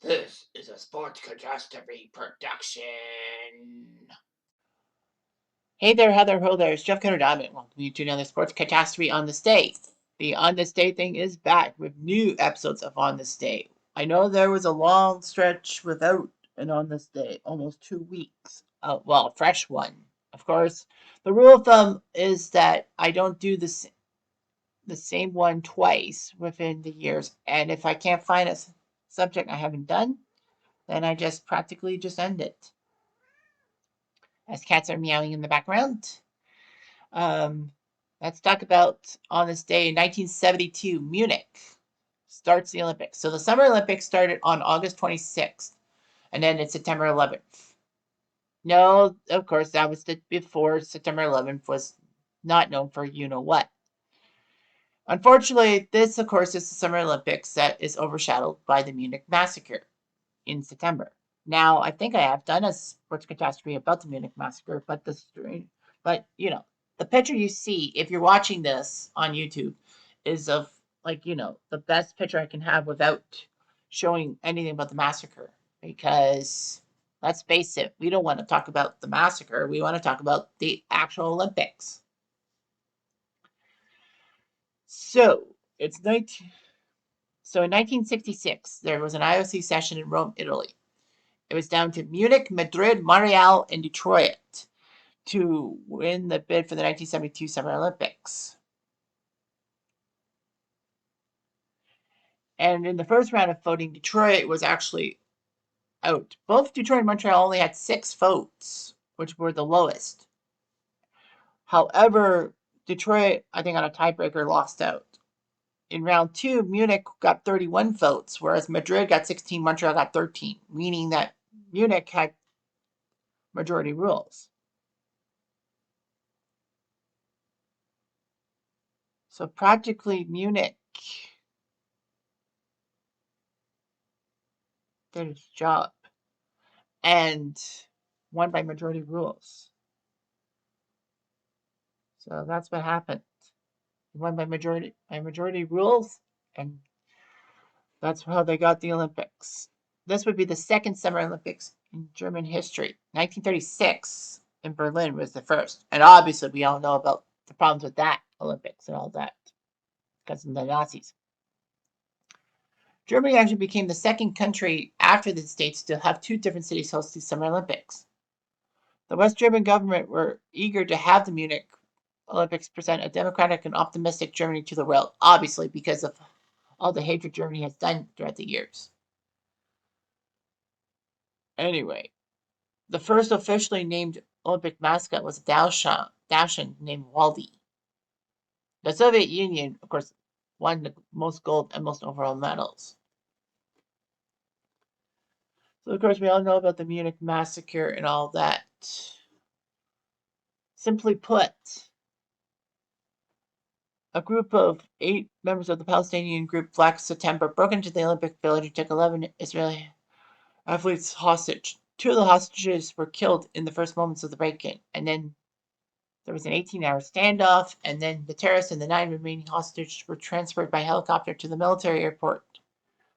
This is a Sports Catastrophe production. Hey there, Heather, ho there. It's Jeff Cutter Diamond. Welcome you to another Sports Catastrophe on this day. The On This Day thing is back with new episodes of On This Day. I know there was a long stretch without an On This Day, almost 2 weeks. Well, a fresh one. Of course, the rule of thumb is that I don't do the same one twice within the years. And if I can't find a subject I haven't done, then I just practically just end it. As cats are meowing in the background. Um, let's talk about on this day in 1972, Munich starts the Olympics. So the Summer Olympics started on August 26th and ended September 11th. No, of course, that was before September 11th was not known for you know what. Unfortunately, this, of course, is the Summer Olympics that is overshadowed by the Munich massacre in September. Now, I think I have done a sports catastrophe about the Munich massacre, but the picture you see if you're watching this on YouTube is of the best picture I can have without showing anything about the massacre because let's face it, we don't want to talk about the massacre. We want to talk about the actual Olympics. So it's 19. So in 1966, there was an IOC session in Rome, Italy. It was down to Munich, Madrid, Montreal, and Detroit to win the bid for the 1972 Summer Olympics. And in the first round of voting, Detroit was actually out. Both Detroit and Montreal only had 6 votes, which were the lowest. However, Detroit, I think on a tiebreaker, lost out. In round 2, Munich got 31 votes, whereas Madrid got 16, Montreal got 13, meaning that Munich had majority rules. So practically Munich did its job and won by majority rules. So that's what happened. They won by majority rules, and that's how they got the Olympics. This would be the second Summer Olympics in German history. 1936 in Berlin was the first, and obviously we all know about the problems with that Olympics and all that because of the Nazis. Germany actually became the second country after the States to have 2 different cities host the Summer Olympics. The West German government were eager to have the Munich Olympics present a democratic and optimistic Germany to the world, obviously because of all the hatred Germany has done throughout the years. Anyway, the first officially named Olympic mascot was a Dachshund named Waldy. The Soviet Union, of course, won the most gold and most overall medals. So, of course, we all know about the Munich massacre and all that. Simply put, a group of 8 members of the Palestinian group Black September broke into the Olympic Village and took 11 Israeli athletes hostage. 2 of the hostages were killed in the first moments of the break-in, and then there was an 18-hour standoff, and then the terrorists and the 9 remaining hostages were transferred by helicopter to the military airport,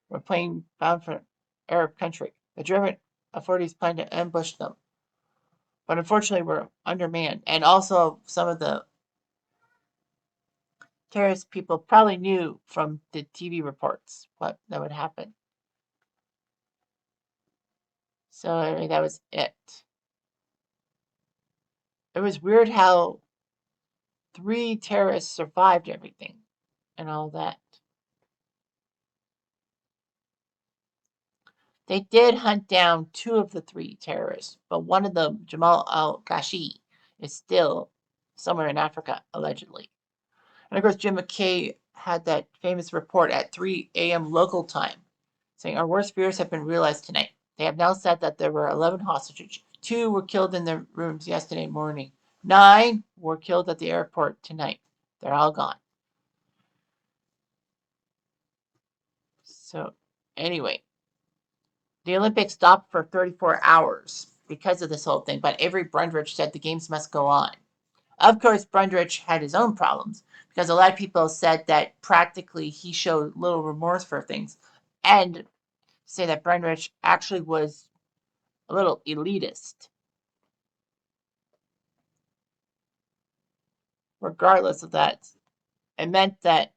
where plane bound for Arab country. The German authorities planned to ambush them, but unfortunately were undermanned, and also some of the terrorist people probably knew from the TV reports what that would happen. So anyway, that was it. It was weird how 3 terrorists survived everything and all that. They did hunt down 2 of the 3 terrorists, but one of them, Jamal al-Ghashi, is still somewhere in Africa, allegedly. And of course, Jim McKay had that famous report at 3 a.m. local time, saying, "Our worst fears have been realized tonight. They have now said that there were 11 hostages. 2 were killed in their rooms yesterday morning. 9 were killed at the airport tonight. They're all gone." So, anyway, the Olympics stopped for 34 hours because of this whole thing, but Avery Brundage said the games must go on. Of course, Brundage had his own problems because a lot of people said that practically he showed little remorse for things. And say that Brundage actually was a little elitist. Regardless of that, it meant that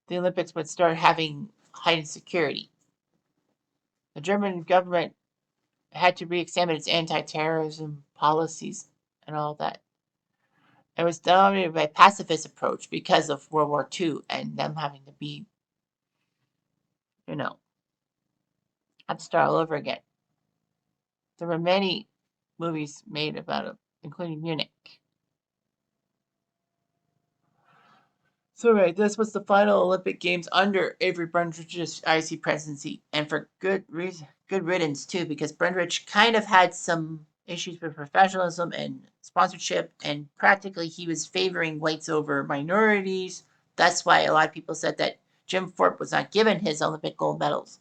the Olympics would start having heightened security. The German government had to re-examine its anti-terrorism policies and all that. It was dominated by a pacifist approach because of World War II and them having to be, have to start all over again. There were many movies made about it, including Munich. So right, this was the final Olympic Games under Avery Brundridge's IC presidency, and for good reason, good riddance too, because Brundridge kind of had some issues with professionalism and sponsorship, and practically he was favoring whites over minorities. That's why a lot of people said that Jim Thorpe was not given his Olympic gold medals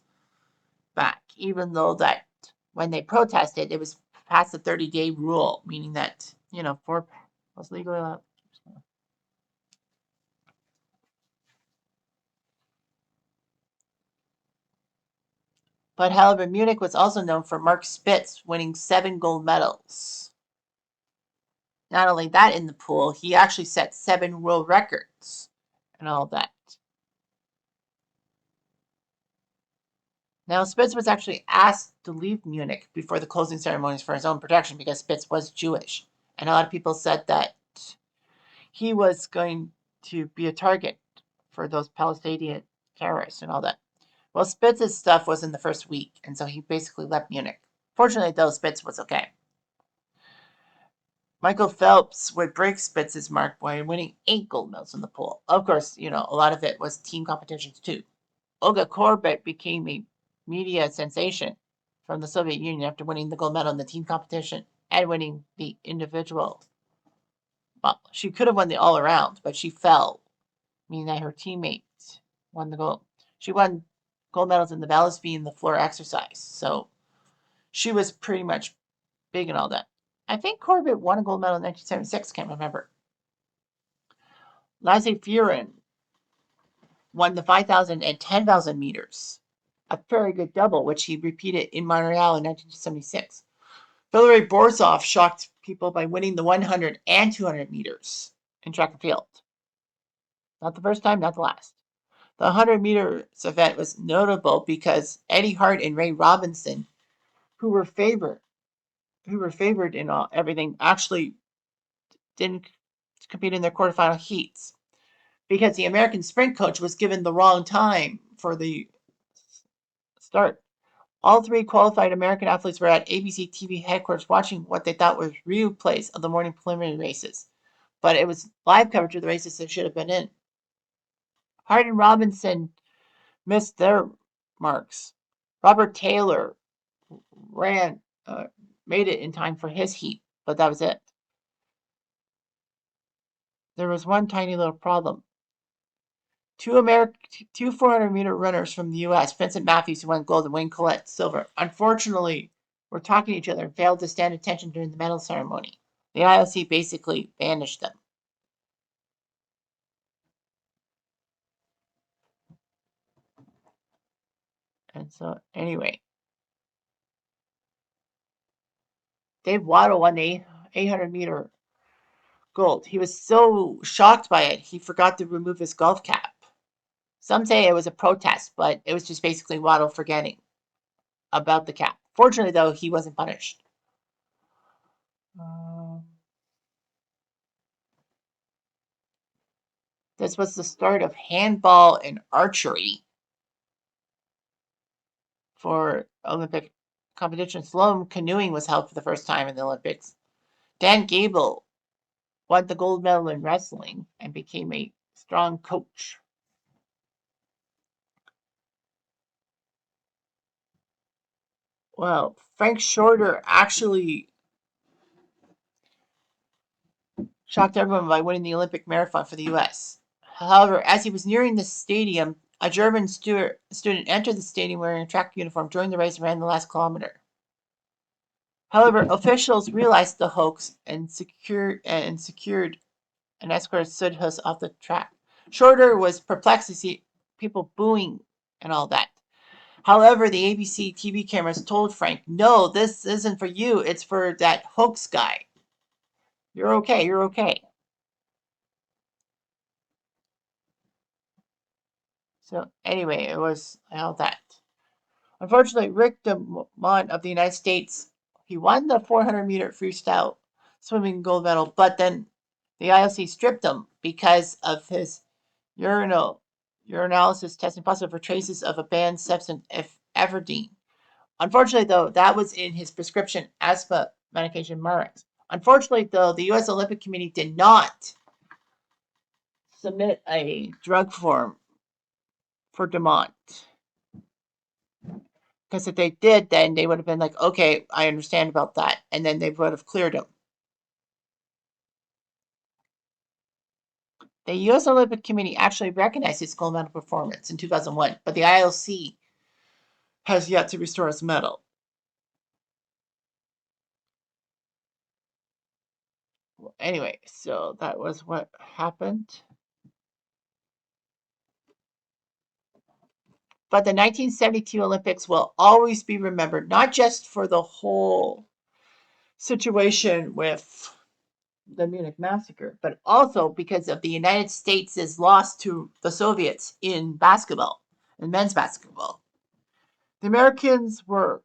back, even though that when they protested, it was past the 30-day rule, meaning that Thorpe was legally allowed. But however, Munich was also known for Mark Spitz winning 7 gold medals. Not only that, in the pool, he actually set 7 world records and all that. Now, Spitz was actually asked to leave Munich before the closing ceremonies for his own protection because Spitz was Jewish. And a lot of people said that he was going to be a target for those Palestinian terrorists and all that. Well, Spitz's stuff was in the first week, and so he basically left Munich. Fortunately, though, Spitz was okay. Michael Phelps would break Spitz's mark by winning 8 gold medals in the pool. Of course, a lot of it was team competitions too. Olga Korbut became a media sensation from the Soviet Union after winning the gold medal in the team competition and winning the individual. Well, she could have won the all around, but she fell, meaning that her teammates won the gold. She won gold medals in the ballast beam and the floor exercise, so she was pretty much big and all that. I think Corbett won a gold medal in 1976, can't remember. Lasse Furin won the 5,000 and 10,000 meters, a very good double, which he repeated in Montreal in 1976. Valery Borzov shocked people by winning the 100 and 200 meters in track and field. Not the first time, not the last. The 100 meters event was notable because Eddie Hart and Ray Robinson, who were favored in everything, actually didn't compete in their quarterfinal heats because the American sprint coach was given the wrong time for the start. All 3 qualified American athletes were at ABC TV headquarters watching what they thought was replays of the morning preliminary races, but it was live coverage of the races they should have been in. Hart and Robinson missed their marks. Robert Taylor made it in time for his heat, but that was it. There was one tiny little problem. Two 400-meter runners from the U.S., Vincent Matthews, who won gold, and Wayne Collette, silver, unfortunately were talking to each other and failed to stand attention during the medal ceremony. The IOC basically banished them. And so, anyway, Dave Waddle won the 800-meter gold. He was so shocked by it, he forgot to remove his golf cap. Some say it was a protest, but it was just basically Waddle forgetting about the cap. Fortunately, though, he wasn't punished. This was the start of handball and archery for Olympic competition. Slalom canoeing was held for the first time in the Olympics. Dan Gable won the gold medal in wrestling and became a strong coach. Well, Frank Shorter actually shocked everyone by winning the Olympic marathon for the U.S. However, as he was nearing the stadium, a German student entered the stadium wearing a track uniform, joined the race, and ran the last kilometer. However, officials realized the hoax and secured an escort Sudhus off the track. Shorter was perplexed to see people booing and all that. However, the ABC TV cameras told Frank, no, this isn't for you. It's for that hoax guy. You're okay. You're okay. So anyway, it was all that. Unfortunately, Rick DeMont of the United States, he won the 400-meter freestyle swimming gold medal, but then the IOC stripped him because of his urinalysis testing positive for traces of a banned substance, Everdeen. Unfortunately, though, that was in his prescription asthma medication, Marex. Unfortunately, though, the U.S. Olympic Committee did not submit a drug form for DeMont. Because if they did, then they would have been like, okay, I understand about that. And then they would have cleared him. The U.S. Olympic Committee actually recognized his gold medal performance in 2001, but the IOC has yet to restore his medal. Anyway, so that was what happened. But the 1972 Olympics will always be remembered, not just for the whole situation with the Munich massacre, but also because of the United States' loss to the Soviets in basketball, in men's basketball. The Americans were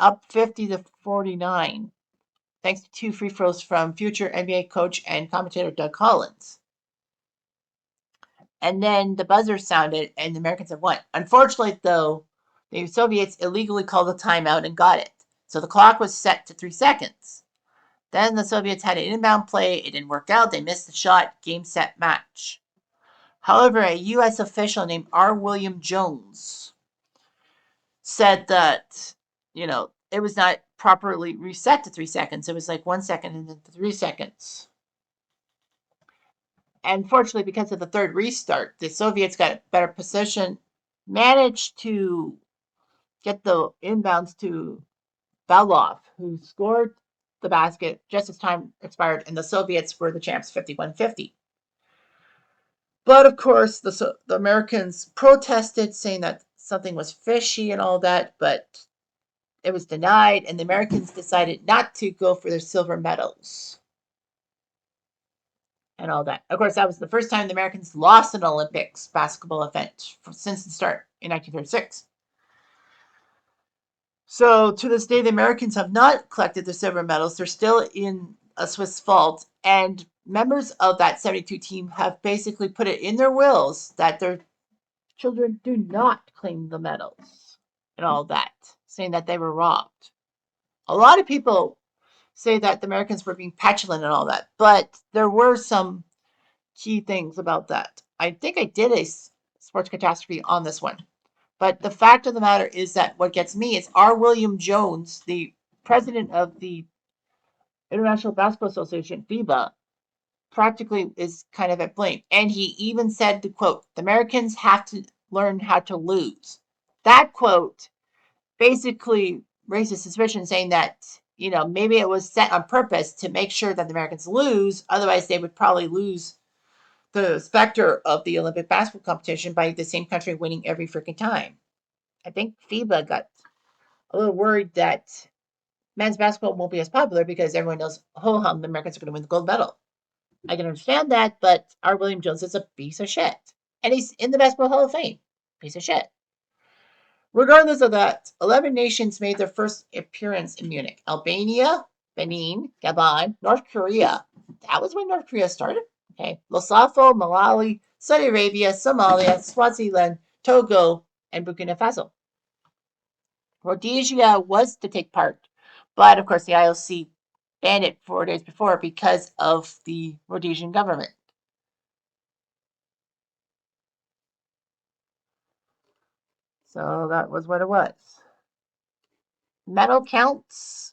up 50-49, thanks to two free throws from future NBA coach and commentator Doug Collins. And then the buzzer sounded, and the Americans have won. Unfortunately, though, the Soviets illegally called a timeout and got it. So the clock was set to 3 seconds. Then the Soviets had an inbound play. It didn't work out. They missed the shot. Game, set, match. However, a U.S. official named R. William Jones said that, it was not properly reset to 3 seconds. It was like 1 second and then 3 seconds. And fortunately, because of the third restart, the Soviets got a better position, managed to get the inbounds to Belov, who scored the basket just as time expired, and the Soviets were the champs 51-50. But of course, the Americans protested, saying that something was fishy and all that, but it was denied, and the Americans decided not to go for their silver medals and all that. Of course, that was the first time the Americans lost an Olympics basketball event since the start in 1936. So to this day, the Americans have not collected the silver medals. They're still in a Swiss vault, and members of that 72 team have basically put it in their wills that their children do not claim the medals and all that, saying that they were robbed. A lot of people say that the Americans were being petulant and all that, but there were some key things about that. I think I did a sports catastrophe on this one. But the fact of the matter is that what gets me is R. William Jones, the president of the International Basketball Association, FIBA, practically is kind of at blame. And he even said, to quote, the Americans have to learn how to lose. That quote basically raises suspicion, saying that, maybe it was set on purpose to make sure that the Americans lose. Otherwise, they would probably lose the specter of the Olympic basketball competition by the same country winning every freaking time. I think FIBA got a little worried that men's basketball won't be as popular because everyone knows, oh, hum, the Americans are going to win the gold medal. I can understand that, but R. William Jones is a piece of shit. And he's in the Basketball Hall of Fame. Piece of shit. Regardless of that, 11 nations made their first appearance in Munich. Albania, Benin, Gabon, North Korea. That was when North Korea started. Okay. Lesotho, Malawi, Saudi Arabia, Somalia, Swaziland, Togo, and Burkina Faso. Rhodesia was to take part, but of course the IOC banned it 4 days before because of the Rhodesian government. So that was what it was. Medal counts.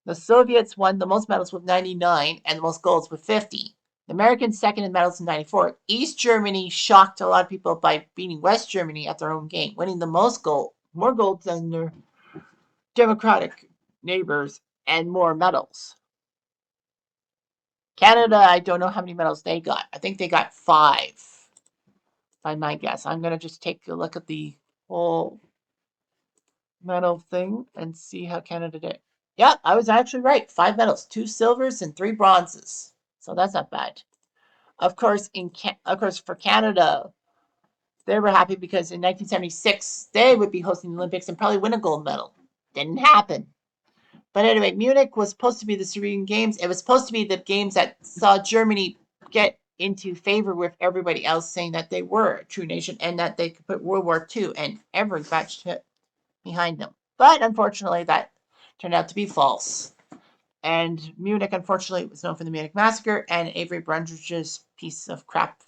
The Soviets won the most medals with 99 and the most golds with 50. The Americans second in medals in 94. East Germany shocked a lot of people by beating West Germany at their own game, winning the more golds than their democratic neighbors, and more medals. Canada, I don't know how many medals they got. I think they got 5, by my guess. I'm going to just take a look at the whole medal thing and see how Canada did. Yeah, I was actually right. 5 medals, 2 silvers and 3 bronzes. So that's not bad. Of course, for Canada, they were happy because in 1976 they would be hosting the Olympics and probably win a gold medal. Didn't happen. But anyway, Munich was supposed to be the Serene Games. It was supposed to be the games that saw Germany get into favor with everybody else, saying that they were a true nation and that they could put World War II and every batch behind them. But unfortunately, that turned out to be false. And Munich, unfortunately, was known for the Munich Massacre and Avery Brundidge's piece of crap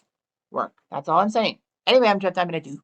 work. That's all I'm saying. Anyway, I'm Jeff. I'm going to do